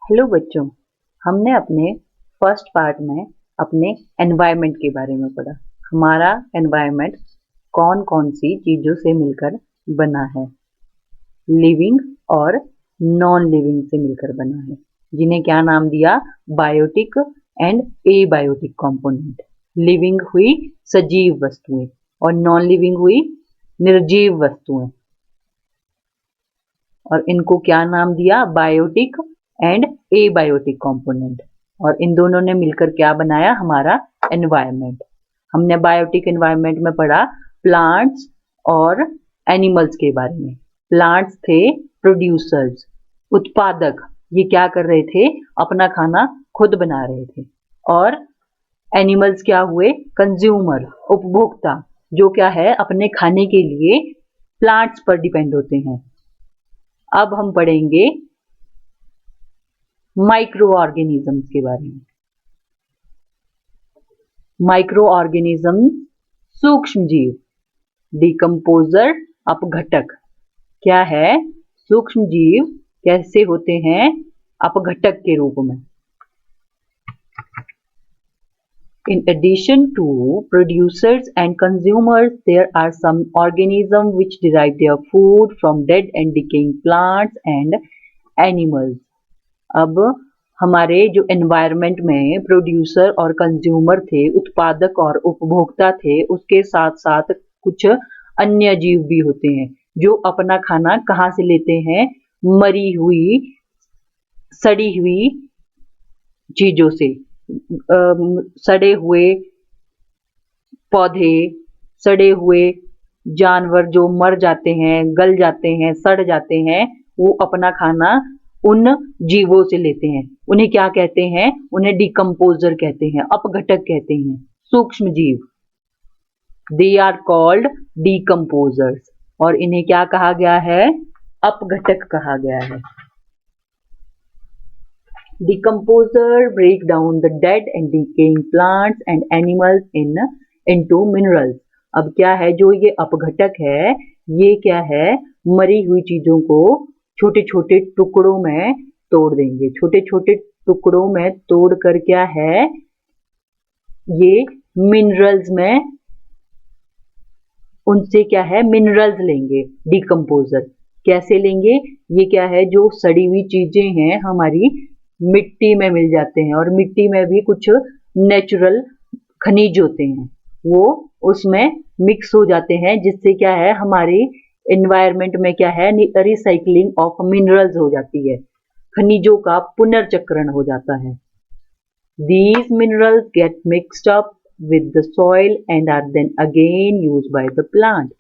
Hello बच्चों, हमने अपने फर्स्ट पार्ट में अपने एनवायरनमेंट के बारे में पढ़ा। हमारा एनवायरनमेंट कौन कौन सी चीज़ों से मिलकर बना है। लिविंग और नॉन लिविंग से मिलकर बना है, जिन्हें क्या नाम दिया, biotic and abiotic component. Living हुई सजीव वस्तुएं और नॉन लिविंग हुई निर्जीव वस्तुएं, और इनको क्या नाम दिया, बायोटिक एंड एबायोटिक कंपोनेंट। और इन दोनों ने मिलकर क्या बनाया, हमारा एनवायरनमेंट। हमने बायोटिक एनवायरनमेंट में पढ़ा प्लांट्स और एनिमल्स के बारे में। प्लांट्स थे प्रोड्यूसर्स, उत्पादक, ये क्या कर रहे थे, अपना खाना खुद बना रहे थे। और एनिमल्स क्या हुए, कंज्यूमर, उपभोक्ता, जो क्या है अपने खाने के लिए प्लांट्स पर डिपेंड होते हैं। अब हम पढ़ेंगे माइक्रो ऑर्गेनिजम्स के बारे में। माइक्रो ऑर्गेनिज्म सूक्ष्म जीव, डिकम्पोजर, अपघटक। क्या है, सूक्ष्म जीव कैसे होते हैं, अपघटक के रूप में। In addition to producers and consumers, there are some organisms which derive their food from dead and decaying plants and animals. अब हमारे जो एनवायरनमेंट में प्रोड्यूसर और कंज्यूमर थे, उत्पादक और उपभोक्ता थे, उसके साथ साथ कुछ अन्य जीव भी होते हैं जो अपना खाना कहाँ से लेते हैं, मरी हुई, सड़ी हुई चीजों से। सड़े हुए पौधे, सड़े हुए जानवर जो मर जाते हैं, गल जाते हैं, सड़ जाते हैं, वो अपना खाना उन जीवों से लेते हैं। उन्हें क्या कहते हैं, उन्हें डिकम्पोजर कहते हैं, अपघटक कहते हैं, सूक्ष्म जीव। They are called decomposers. और इन्हें क्या कहा गया है, अपघटक कहा गया है। Decomposer break down the dead and decaying plants and animals into minerals. अब क्या है, जो ये अपघटक है, ये क्या है, मरी हुई चीजों को छोटे छोटे टुकड़ों में तोड़ देंगे। छोटे छोटे टुकड़ों में तोड़ कर क्या है, ये मिनरल्स में, उनसे क्या है, मिनरल्स लेंगे। डिकम्पोजर कैसे लेंगे, ये क्या है, जो सड़ी हुई चीजें हैं हमारी मिट्टी में मिल जाते हैं, और मिट्टी में भी कुछ नेचुरल खनिज होते हैं, वो उसमें मिक्स हो जाते हैं, जिससे क्या है, हमारी एनवायरनमेंट में क्या है, रिसाइकलिंग ऑफ मिनरल्स हो जाती है, खनिजों का पुनर्चक्रण हो जाता है। These minerals get mixed up with the soil and are then again used by the plant.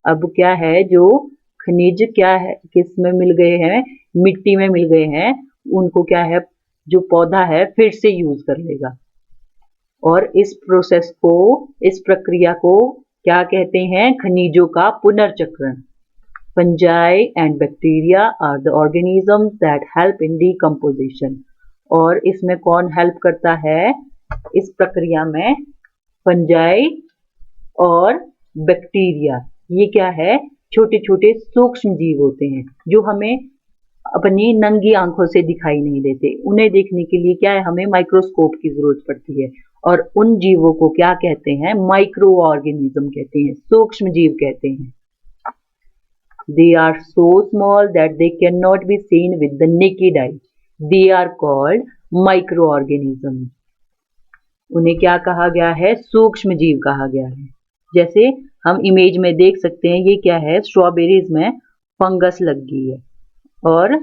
अब क्या है, जो खनिज क्या है, किस में मिल गए हैं, मिट्टी में मिल गए हैं, उनको क्या है, जो पौधा है फिर से यूज कर लेगा। और इस प्रोसेस को, इस प्रक्रिया को क्या कहते हैं, खनिजों का पुनर्चक्रण। Fungi and bacteria are the organisms that help in decomposition. और इसमें कौन हेल्प करता है, इस प्रक्रिया में फंजाई और बैक्टीरिया। ये क्या है, छोटे छोटे सूक्ष्म जीव होते हैं जो हमें अपनी नंगी आंखों से दिखाई नहीं देते। उन्हें देखने के लिए क्या है, हमें माइक्रोस्कोप की जरूरत पड़ती है। और उन जीवों को क्या कहते हैं, माइक्रो ऑर्गेनिज्म कहते हैं, सूक्ष्म जीव कहते हैं। They are so small that they cannot be seen with the naked eye. They are called microorganisms. उन्हें क्या कहा गया है, सूक्ष्म जीव कहा गया है। जैसे हम इमेज में देख सकते हैं, ये क्या है, स्ट्रॉबेरीज में फंगस लग गई है, और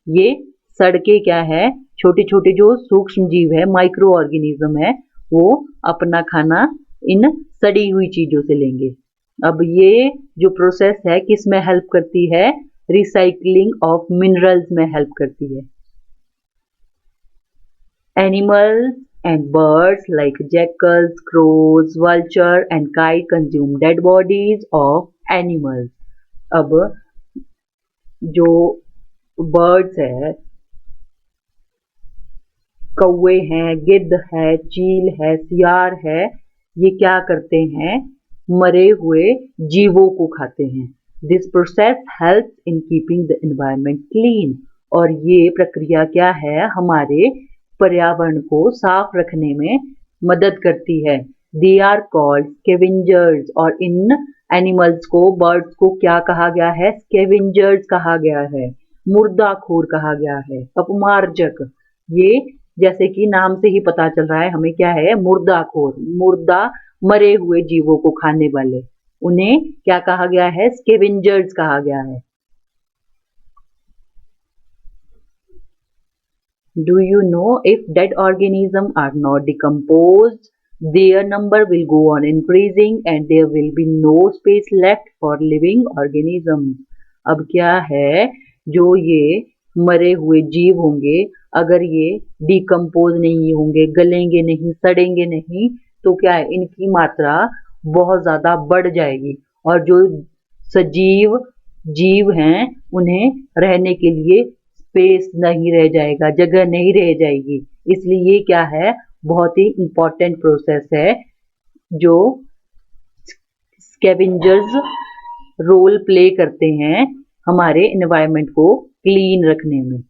ये सड़के क्या है, छोटे छोटे जो सूक्ष्म जीव है, माइक्रो ऑर्गेनिज्म है, वो अपना खाना इन सड़ी हुई चीजों से लेंगे। अब ये जो प्रोसेस है किस में हेल्प करती है, रिसाइकलिंग ऑफ मिनरल्स में हेल्प करती है। Animals and birds like jackals, crows, vulture and kite consume dead bodies of animals. अब जो बर्ड्स है, कौवे हैं, गिद्ध है, चील है, सियार है, ये क्या करते हैं, मरे हुए जीवों को खाते हैं। This process helps in keeping the environment clean. और ये प्रक्रिया क्या है, हमारे पर्यावरण को साफ रखने में मदद करती है। दे आर कॉल्ड स्कैवेंजर्स, और इन एनिमल्स को, बर्ड्स को क्या कहा गया है, स्कैवेंजर्स कहा गया है, मुर्दाखोर कहा गया है, अपमार्जक। ये जैसे कि नाम से ही पता चल रहा है हमें, क्या है, मुर्दाखोर, मुर्दा मरे हुए जीवों को खाने वाले, उन्हें क्या कहा गया है, स्कैवेंजर्स कहा गया है। Do you know if dead organisms are not decomposed, their number will go on increasing and there will be no space left for living organisms? अब क्या है, जो ये मरे हुए जीव होंगे, अगर ये डिकम्पोज नहीं होंगे, गलेंगे नहीं, सड़ेंगे नहीं, तो क्या है, इनकी मात्रा बहुत ज्यादा बढ़ जाएगी और जो सजीव जीव हैं उन्हें रहने के लिए स्पेस नहीं रह जाएगा, जगह नहीं रह जाएगी। इसलिए ये क्या है, बहुत ही इंपॉर्टेंट प्रोसेस है जो स्कैवेंजर्स रोल प्ले करते हैं हमारे एनवायरनमेंट को क्लीन रखने में।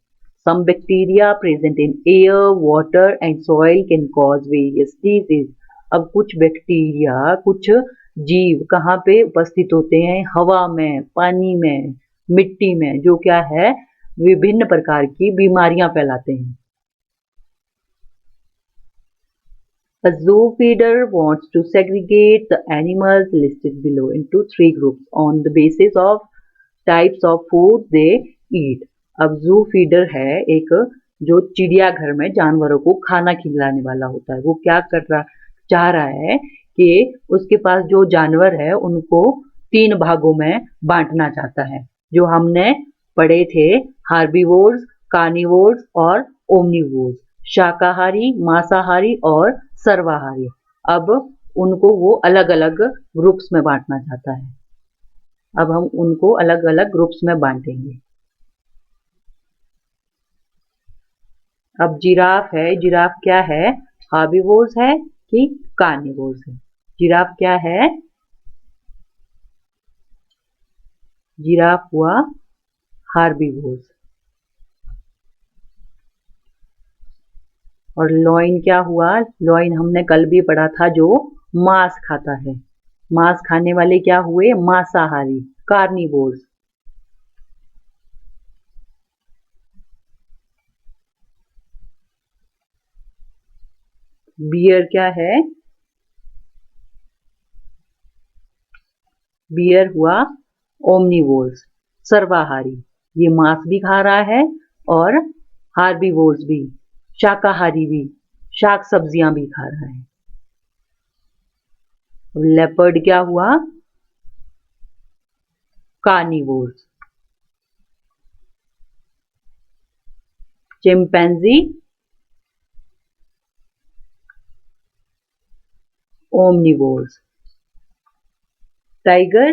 Some bacteria present in air, water and soil can cause various diseases. अब कुछ बैक्टीरिया, कुछ जीव कहाँ पे उपस्थित होते हैं, हवा में, पानी में, मिट्टी में, जो क्या है, विभिन्न प्रकार की बीमारियां फैलाते हैं। A zoo feeder wants to segregate the animals listed below into 3 groups on the basis of types of food they eat. अब जू फीडर है एक, जो चिड़ियाघर में जानवरों को खाना खिलाने वाला होता है। वो क्या कर रहा, चाह रहा है कि उसके पास जो जानवर है उनको 3 भागों में बांटना चाहता है, जो हमने पढ़े थे, हार्बीवोर्स, कार्निवोर्स और ओमनिवोर्स, शाकाहारी, मांसाहारी और सर्वाहारी। अब उनको वो अलग अलग ग्रुप्स में बांटना चाहता है। अब हम उनको अलग अलग ग्रुप्स में बांटेंगे। अब जिराफ है, जिराफ क्या है, हार्बीवोर्स है कि कार्निवोर्स है? जिराफ क्या है, जिराफ हुआ हार्बीवोर्स। और लॉइन क्या हुआ, लॉइन हमने कल भी पढ़ा था, जो मांस खाता है। मांस खाने वाले क्या हुए, मांसाहारी, कार्निवोर्स। बियर क्या है, बियर हुआ ओमनिवोर्स, सर्वाहारी। ये मांस भी खा रहा है और हार्बीवोर्स भी, शाकाहारी भी, शाक सब्जियां भी खा रहा है। लेपर्ड क्या हुआ, carnivores. Chimpanzee omnivores. Tiger,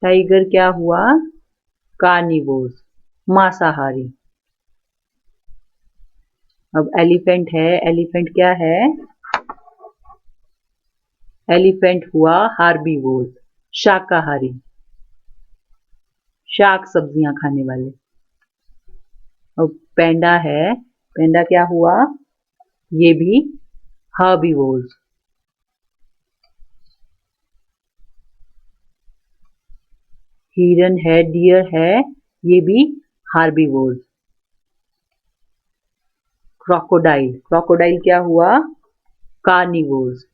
tiger क्या हुआ, कार्निवोर्स, मांसाहारी। अब एलिफेंट है, एलिफेंट क्या है, एलिफेंट हुआ हार्बीवोर्स, शाकाहारी, शाक सब्जियां खाने वाले। अब पैंडा है, पैंडा क्या हुआ, ये भी हर्बीवोर्स। हिरन है, डियर है, ये भी हार्बीवोर्स। क्रोकोडाइल, क्रोकोडाइल क्या हुआ, कार्निवोर्स।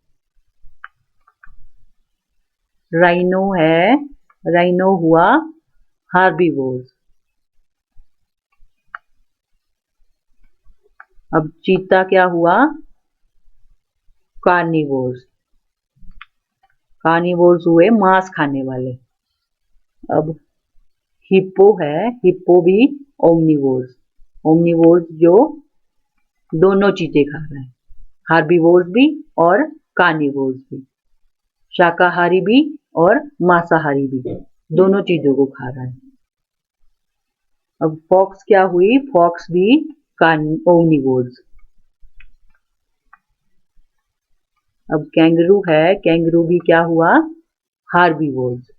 राइनो है, राइनो हुआ हार्बीवोर्स। अब चीता क्या हुआ, कार्निवोर्स, कार्निवोर्स हुए मांस खाने वाले। अब हिप्पो है, हिप्पो भी ओमनिवोर्स, ओमनिवोर्स जो दोनों चीजें खा रहा है, हार्बीवोर्स भी और कार्निवोर्स भी, शाकाहारी भी और मांसाहारी भी, दोनों चीजों को खा रहा है। अब फॉक्स क्या हुई, फॉक्स भी ओमनिवोर्स। अब कैंगरू है, कैंगरू भी क्या हुआ, herbivores.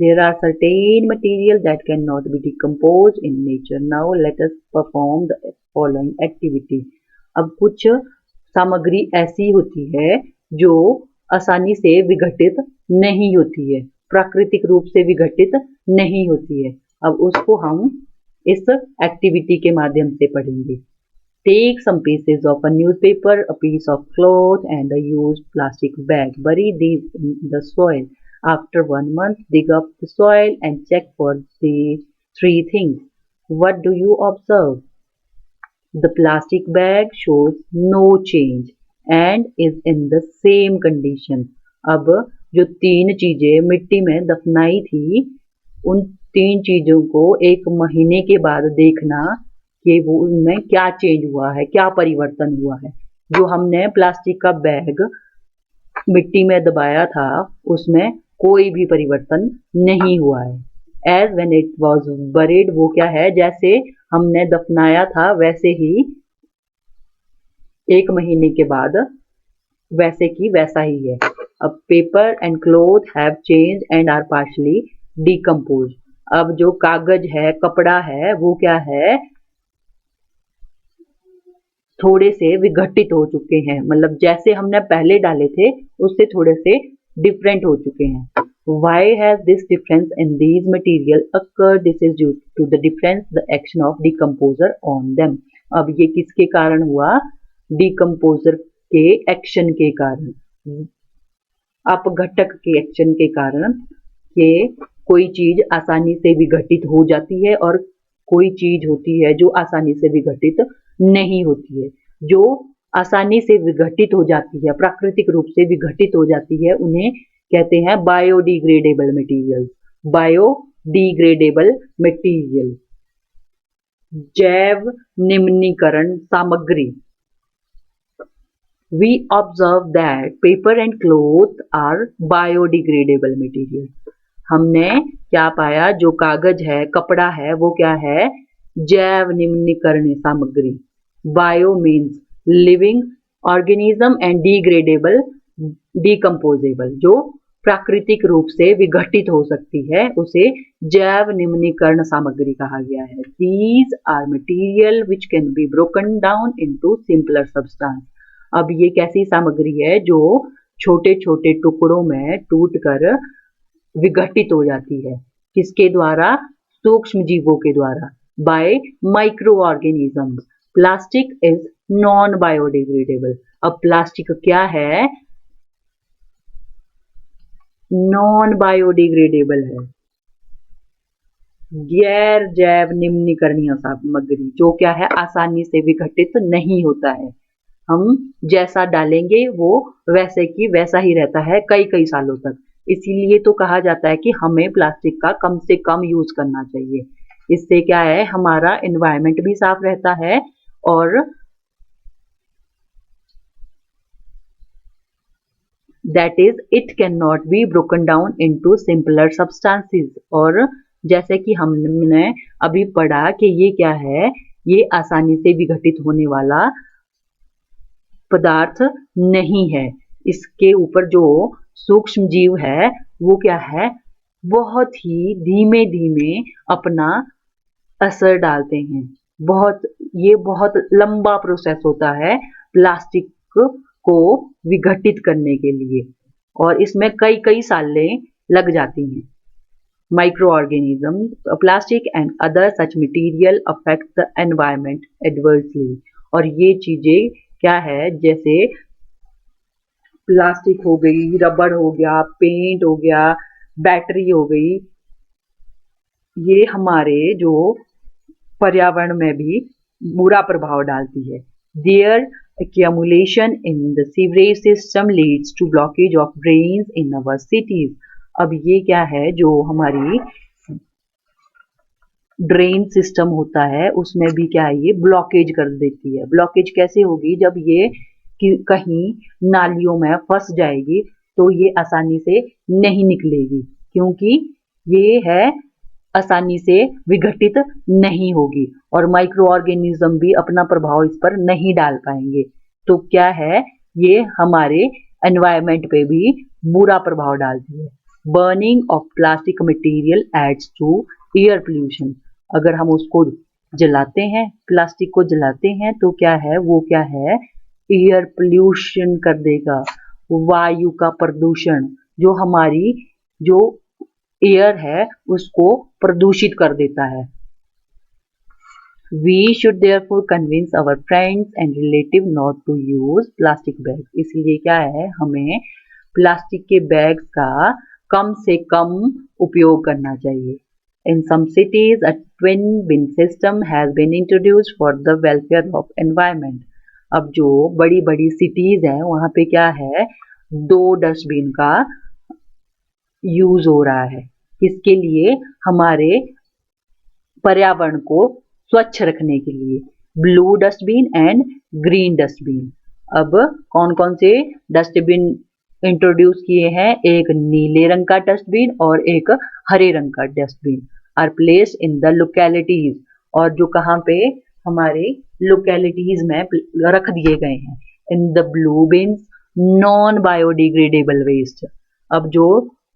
There are certain materials that cannot be decomposed in nature. Now let us perform the following activity. अब कुछ सामग्री ऐसी होती है जो आसानी से विघटित नहीं होती है, प्राकृतिक रूप से विघटित नहीं होती है। अब उसको हम इस एक्टिविटी के माध्यम से पढ़ेंगे। Take some pieces of a newspaper, a piece of cloth and a used plastic bag. Bury these in the soil. After 1 month, dig up the soil and check for the three things. What do you observe? The plastic bag shows no change and is in the same condition. अब जो 3 चीजें मिट्टी में दफनाई थी, उन 3 चीजों को 1 महीने के बाद देखना कि वो उनमें क्या चेंज हुआ है, क्या परिवर्तन हुआ है। जो हमने प्लास्टिक का बैग मिट्टी में दबाया था उसमें कोई भी परिवर्तन नहीं हुआ है। As when it was buried, वो क्या है, जैसे हमने दफनाया था वैसे ही 1 महीने के बाद वैसे की वैसा ही है। अब paper and cloth have change and are partially decompose. अब जो कागज है, कपड़ा है, वो क्या है, थोड़े से विघटित हो चुके हैं, मतलब जैसे हमने पहले डाले थे उससे थोड़े से डिफरेंट हो चुके हैं। Why has this difference in these material occurred? This is due to the difference the action of decomposer on them. अब ये किसके कारण हुआ? डिकम्पोजर के एक्शन के कारण, अपघटक के एक्शन के कारण। कि कोई चीज आसानी से विघटित हो जाती है और कोई चीज होती है जो आसानी से विघटित नहीं होती है। जो आसानी से विघटित हो जाती है, प्राकृतिक रूप से विघटित हो जाती है, उन्हें कहते हैं बायोडिग्रेडेबल मटेरियल। Biodegradable material. जैव निम्नीकरण सामग्री। We observe that paper and cloth are biodegradable material. हमने क्या पाया, जो कागज है, कपड़ा है, वो क्या है, जैव निम्नीकरण सामग्री। Bio means living organism and degradable decomposable, जो प्राकृतिक रूप से विघटित हो सकती है उसे जैव निम्नीकरण सामग्री कहा गया है। These are material which can be broken down into simpler substance. अब ये कैसी सामग्री है जो छोटे छोटे टुकड़ों में टूटकर विघटित हो जाती है। किसके द्वारा? सूक्ष्म जीवों के द्वारा। Bye micro organisms. Plastic is non biodegradable. अब प्लास्टिक क्या है? नॉन बायोडिग्रेडेबल है, गैर जैव निम्नीकरणीय सामग्री, जो क्या है, आसानी से विघटित नहीं होता है। हम जैसा डालेंगे वो वैसे की वैसा ही रहता है कई कई सालों तक। इसीलिए तो कहा जाता है कि हमें प्लास्टिक का कम से कम यूज करना चाहिए। इससे क्या है, हमारा एनवायरनमेंट भी साफ रहता है और that is it can not be broken down into simpler substances. और जैसे कि हमने अभी पढ़ा कि ये क्या है, ये आसानी से विघटित होने वाला पदार्थ नहीं है। इसके ऊपर जो सूक्ष्म जीव है वो क्या है, बहुत ही धीमे धीमे अपना असर डालते हैं। ये बहुत लंबा प्रोसेस होता है प्लास्टिक को विघटित करने के लिए, और इसमें कई कई सालें लग जाती हैं। Micro organism, plastic and other such material affect the environment adversely. और ये चीजें क्या है, जैसे प्लास्टिक हो गई, रबड़ हो गया, पेंट हो गया, बैटरी हो गई, ये हमारे जो पर्यावरण में भी बुरा प्रभाव डालती है। Their accumulation in the sewerage system leads to blockage of drains in our cities. अब ये क्या है, जो हमारी ड्रेन सिस्टम होता है उसमें भी क्या है, ये ब्लॉकेज कर देती है। ब्लॉकेज कैसे होगी, जब ये कहीं नालियों में फंस जाएगी तो ये आसानी से नहीं निकलेगी, क्योंकि ये है आसानी से विघटित नहीं होगी और माइक्रो ऑर्गेनिज्म भी अपना प्रभाव इस पर नहीं डाल पाएंगे। तो क्या है, ये हमारे एनवायरनमेंट पे भी बुरा प्रभाव डालती है। Burning of plastic material adds to air pollution. अगर हम उसको जलाते हैं, प्लास्टिक को जलाते हैं, तो क्या है, वो क्या है, एयर पोल्यूशन कर देगा, वायु का प्रदूषण, जो हमारी जो एयर है उसको प्रदूषित कर देता है। We should therefore convince our friends and relatives not to use plastic bags. इसलिए क्या है, हमें प्लास्टिक के बैग्स का कम से कम उपयोग करना चाहिए। In some cities, a twin bin system has been introduced for the welfare of environment. अब जो बड़ी बड़ी सिटीज हैं वहाँ पे क्या है, 2 डस्टबिन का यूज हो रहा है। किसके लिए, हमारे पर्यावरण को स्वच्छ रखने के लिए, blue dustbin and green dustbin. अब कौन कौन से डस्टबिन इंट्रोड्यूस किए हैं, एक नीले रंग का डस्टबिन और एक हरे रंग का dustbin are placed in the localities, और जो कहाँ पे, हमारे लोकेलिटीज में रख दिए गए हैं। In the blue bins non biodegradable waste. अब जो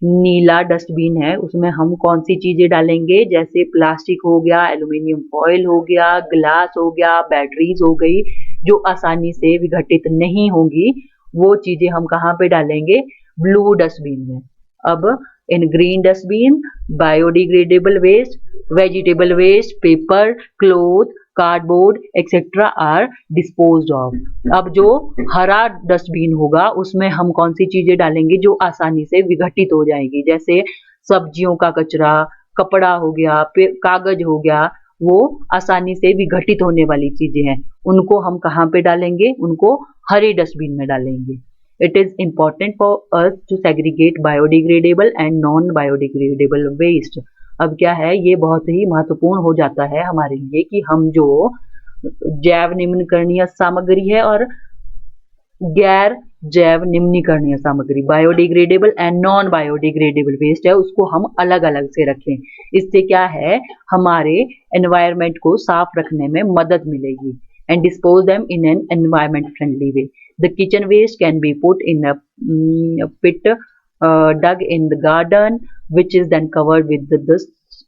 नीला डस्टबिन है उसमें हम कौन सी चीजें डालेंगे, जैसे प्लास्टिक हो गया, एल्यूमिनियम फॉइल हो गया, ग्लास हो गया, बैटरीज हो गई, जो आसानी से विघटित नहीं होंगी, वो चीजें हम कहाँ पे डालेंगे, ब्लू डस्टबिन में। अब in green dustbin biodegradable waste, vegetable waste, paper, cloth, cardboard etcetera are disposed of. अब जो हरा डस्टबिन होगा उसमें हम कौन सी चीजें डालेंगे जो आसानी से विघटित हो जाएगी, जैसे सब्जियों का कचरा, कपड़ा हो गया, कागज हो गया, वो आसानी से विघटित होने वाली चीजें हैं, उनको हम कहाँ पे डालेंगे, उनको हरे डस्टबिन में डालेंगे। It is important for us to segregate biodegradable and non biodegradable waste. अब क्या है, ये बहुत ही महत्वपूर्ण हो जाता है हमारे लिए कि हम जो जैव निम्नीकरणीय सामग्री है और गैर जैव निम्नीकरणीय सामग्री, biodegradable and non biodegradable waste है, उसको हम अलग अलग से रखें। इससे क्या है, हमारे एनवायरमेंट को साफ रखने में मदद मिलेगी। And dispose them in an environment friendly way. The kitchen waste can be put in a pit dug in the garden which is then covered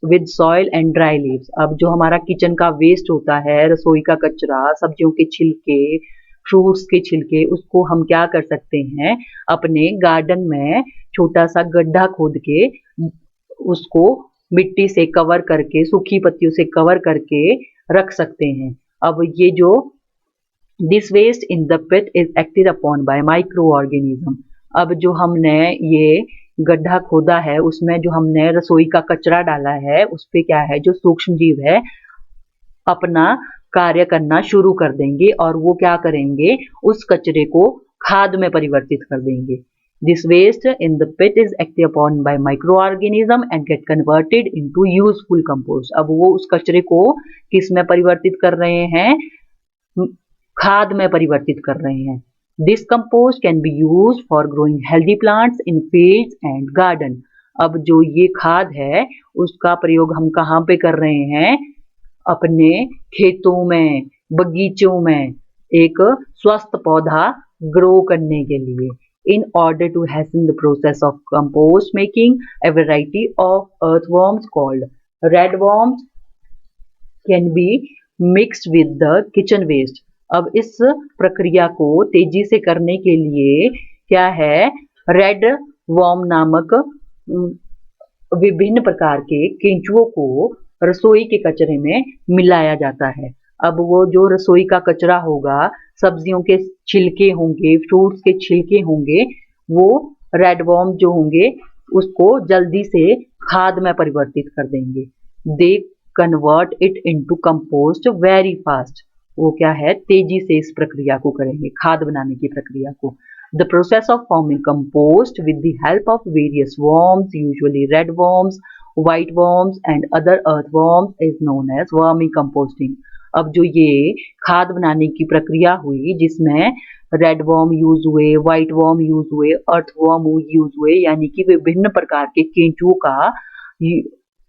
with soil and dry leaves। अब जो हमारा kitchen का waste होता है, रसोई का कचरा, सब्जियों के छिलके, फ्रूट्स के छिलके, उसको हम क्या कर सकते हैं, अपने गार्डन में छोटा सा गड्ढा खोद के उसको मिट्टी से कवर करके, सूखी पत्तियों से कवर करके रख सकते हैं। अब ये जो this waste in the pit is acted upon by micro organism. अब जो हमने ये गड्ढा खोदा है उसमें जो हमने रसोई का कचरा डाला है उस पे क्या है, जो सूक्ष्म जीव है अपना कार्य करना शुरू कर देंगे और वो क्या करेंगे, उस कचरे को खाद में परिवर्तित कर देंगे। This waste in the pit is acted upon by micro organism and get converted into useful compost. अब वो उस कचरे को किस में परिवर्तित कर रहे हैं, खाद में परिवर्तित कर रहे हैं। This compost can be used for growing healthy plants in fields and garden। अब जो ये खाद है उसका प्रयोग हम कहाँ पे कर रहे हैं, अपने खेतों में, बगीचों में एक स्वस्थ पौधा ग्रो करने के लिए। In order to hasten the process of compost making, a variety of earthworms called redworms can be mixed with the kitchen waste। अब इस प्रक्रिया को तेजी से करने के लिए क्या है, रेड वॉर्म नामक विभिन्न प्रकार के केंचुओं को रसोई के कचरे में मिलाया जाता है। अब वो जो रसोई का कचरा होगा, सब्जियों के छिलके होंगे, फ्रूट्स के छिलके होंगे, वो रेड वॉर्म जो होंगे उसको जल्दी से खाद में परिवर्तित कर देंगे। They convert it into compost very fast. वो क्या है, तेजी से इस प्रक्रिया को करेंगे, खाद बनाने की प्रक्रिया को। The process of forming compost with the help of various worms, usually red worms, white worms and other earthworms is known as vermicomposting। अब जो ये खाद बनाने की प्रक्रिया हुई जिसमें रेड वर्म यूज हुए, व्हाइट वर्म यूज हुए, अर्थवर्म यूज हुए, यानी कि विभिन्न प्रकार के केंचुओं का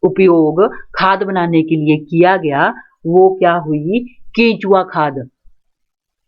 उपयोग खाद बनाने के लिए किया गया, वो क्या हुई, केंचुआ खाद,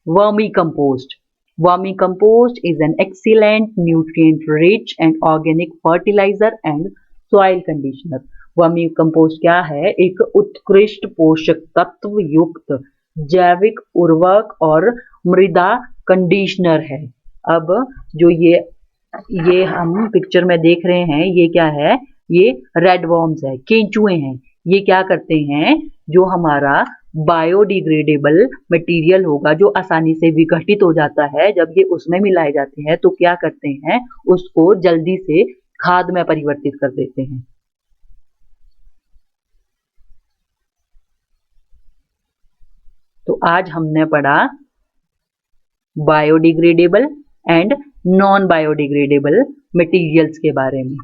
vermi compost. Vermi compost is an excellent nutrient rich and organic fertiliser and soil conditioner. Vermi compost क्या है? एक उत्कृष्ट पोषक तत्व युक्त जैविक उर्वरक और मृदा कंडीशनर है। अब जो ये हम पिक्चर में देख रहे हैं, ये क्या है? ये रेड वर्म्स है, केंचुए हैं। ये क्या करते हैं? जो हमारा बायोडिग्रेडेबल मटेरियल होगा, जो आसानी से विघटित हो जाता है, जब ये उसमें मिलाए जाते हैं तो क्या करते हैं? उसको जल्दी से खाद में परिवर्तित कर देते हैं। तो आज हमने पढ़ा biodegradable and non biodegradable materials के बारे में।